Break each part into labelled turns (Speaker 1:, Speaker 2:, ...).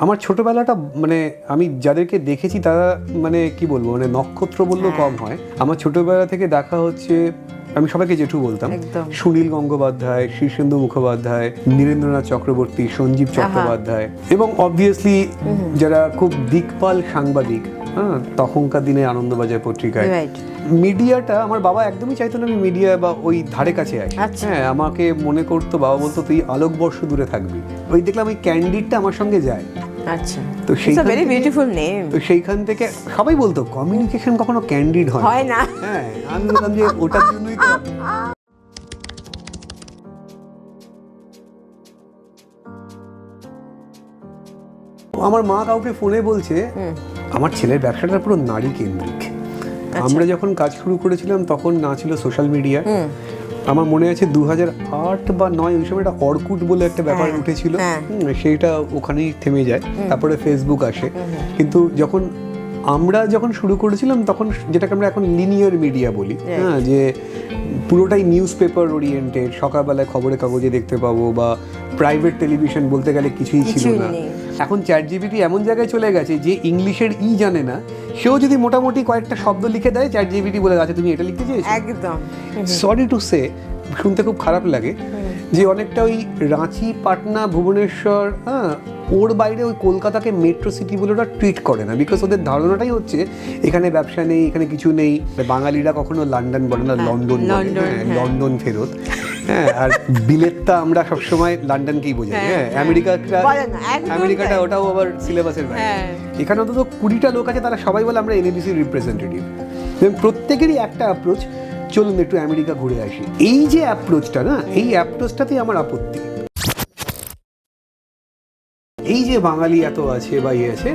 Speaker 1: আমার ছোটবেলাটা মানে আমি যাদেরকে দেখেছি তারা মানে কি বলবো মানে নক্ষত্র বললেও কম হয়। আমার ছোটবেলা থেকে দেখা হচ্ছে, আমি সবাইকে জেঠু বলতাম, সুনীল গঙ্গোপাধ্যায়, শীর্ষেন্দু মুখোপাধ্যায়, নীরেন্দ্রনাথ চক্রবর্তী, সঞ্জীব চট্টোপাধ্যায় এবং অবভিয়াসলি যারা খুব দিকপাল সাংবাদিক, হ্যাঁ, তখনকার দিনে আনন্দবাজার পত্রিকায়। মিডিয়াটা আমার বাবা একদমই চাইতো না আমি মিডিয়া বা ওই ধারে কাছে আসি। হ্যাঁ, আমাকে মনে করতো, বাবা বলতো তুই আলোকবর্ষ দূরে থাকবি। ওই দেখলাম ওই ক্যান্ডিডটা আমার সঙ্গে যায়।
Speaker 2: আচ্ছা,
Speaker 1: তো
Speaker 2: ভেরি বিউটিফুল নেম।
Speaker 1: তো সেইখান থেকে সবাই বলতো কমিউনিকেশন কখনো ক্যান্ডিড হয়
Speaker 2: না।
Speaker 1: হ্যাঁ, আমি বললাম যে ওটার জন্যই তো। আমার মা কাউকে ফোনে বলছে আমার ছেলের ব্যবসাটা পুরো নারী কেন্দ্রিক। আমরা যখন কাজ শুরু করেছিলাম তখন না ছিল সোশ্যাল মিডিয়া। আমার মনে আছে 2008 বা 9 ওই সময় একটা অর্কুট বলে একটা ব্যাপার উঠেছিল, সেইটা ওখানেই থেমে যায়, তারপরে ফেসবুক আসে। কিন্তু আমরা যখন শুরু করেছিলাম তখন যেটাকে আমরা এখন লিনিয়ার মিডিয়া বলি, হ্যাঁ, যে পুরোটাই নিউজ পেপার ওরিয়েন্টেড, সকালবেলায় খবরের কাগজে দেখতে পাবো, বা প্রাইভেট টেলিভিশন বলতে গেলে কিছুই ছিল না। এখন চ্যাটজিপিটি এমন জায়গায় চলে গেছে যে ইংলিশের জানে না, সেও যদি মোটামুটি কয়েকটা শব্দ লিখে দেয় চ্যাটজিপিটি বলে আছে তুমি এটা লিখতে চেয়েছো।
Speaker 2: একদম
Speaker 1: সরি টু সে, শুনতে খুব খারাপ লাগে যে অনেকটা ওই রাঁচি, পাটনা, ভুবনেশ্বর, হ্যাঁ, ওর বাইরে ওই কলকাতাকে মেট্রো সিটি বলে ওরা ট্রিট করে না, বিকজ ওদের ধারণাটাই হচ্ছে এখানে ব্যবসা নেই, এখানে কিছু নেই। বাঙালিরা কখনো লন্ডন বলে না, লন্ডন বলে, লন্ডন ফেরত। হ্যাঁ, আর বিলেতটা আমরা সবসময় লন্ডনকেই বোঝাই। হ্যাঁ, আমেরিকাটা ওটাও আবার সিলেবাসের বাইরে। এখানে অন্তত 20টা লোক আছে, তারা সবাই বলে আমরা এনএবিসির রিপ্রেজেন্টেটিভ। প্রত্যেকেরই একটা অ্যাপ্রোচ, চলুন একটু আমেরিকা ঘুরে আসি। এই যে অ্যাপ্রোচটা না, এই অ্যাপ্রোচটাতেই আমার আপত্তি। এই যে বাঙালি এত আছে বা আছে,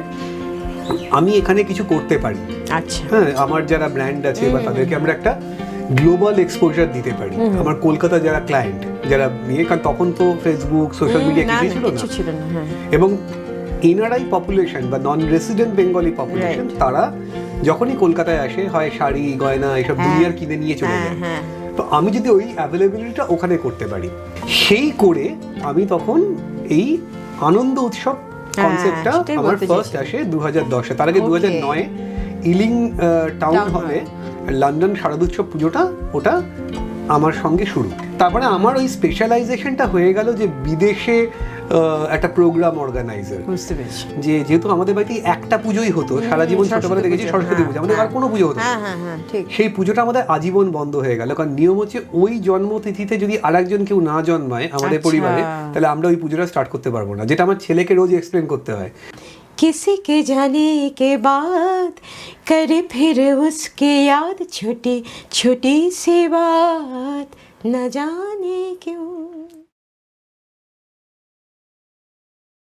Speaker 1: আমি এখানে কিছু করতে পারি।
Speaker 2: আচ্ছা,
Speaker 1: হ্যাঁ, আমার যারা ব্র্যান্ড আছে বা তাদেরকে আমরা একটা গ্লোবাল এক্সপোজার দিতে পারি। আমার কলকাতা যারা ক্লায়েন্ট, যারা কারণ তখন তো ফেসবুক, সোশ্যাল মিডিয়া কিছুই ছিল না। এবং এনআরআই পপুলেশন বা নন রেসিডেন্ট বেঙ্গলি পপুলেশন, তারা যখনই কলকাতায় আসে হয় শাড়ি, গয়না এসব দুনিয়ার কিনে নিয়ে চলে যায়। তো আমি যদি ওই অ্যাভেলেবিলিটিটা ওখানে করতে পারি, সেই করে আমি তখন এই আনন্দ উৎসব কনসেপ্টটা আমার ফার্স্ট আসে 2010-এ। তার আগে 2009-এ ইলিং টাউন হলে লন্ডন শারদোৎসব পুজোটা, ওটা আমার সঙ্গে শুরু। তারপরে আমার ওই স্পেশালাইজেশনটা হয়ে গেল যে বিদেশে একটা প্রোগ্রাম অর্গানাইজার।
Speaker 2: বুঝতে পেরেছি,
Speaker 1: যে যেহেতু আমাদের বাড়িতে একটা পুজোই হতো সারা জীবন, ছোটবেলা দেখেছি সরস্বতী পুজো, আমাদের আর কোনো পুজো হতো না। সেই পুজোটা আমাদের আজীবন বন্ধ হয়ে গেল, কারণ নিয়ম হচ্ছে ওই জন্মতিথিতে যদি আরেকজন কেউ না জন্মায় আমাদের পরিবারে, তাহলে আমরা ওই পুজোটা স্টার্ট করতে পারবো না, যেটা আমার ছেলেকে রোজ এক্সপ্লেন করতে হয়।
Speaker 2: किसी के जाने के बाद करे फिर उसके याद, छोटी छोटी सी बात न जाने क्यों